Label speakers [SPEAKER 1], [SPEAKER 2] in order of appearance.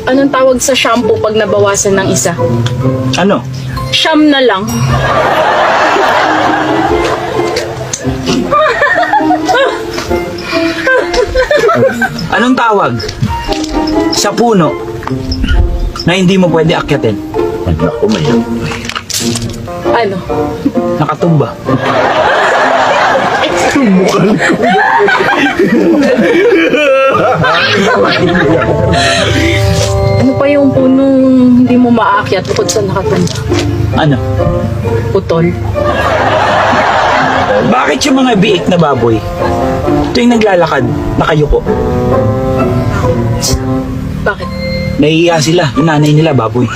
[SPEAKER 1] Anong tawag sa shampoo pag nabawasan ng isa?
[SPEAKER 2] Ano?
[SPEAKER 1] Siyam na lang.
[SPEAKER 2] Anong tawag sa puno na hindi mo pwede akyatin?
[SPEAKER 3] Ako, mayroon.
[SPEAKER 1] Ano?
[SPEAKER 2] Nakatumba.
[SPEAKER 1] Ano pa yung punong hindi mo maakyat bukod sa nakatumba?
[SPEAKER 2] Ano?
[SPEAKER 1] Putol.
[SPEAKER 2] Bakit yung mga biik na baboy tuwing naglalakad, nakayuko?
[SPEAKER 1] Bakit?
[SPEAKER 2] Nahihiya sila. Yung nanay nila, baboy.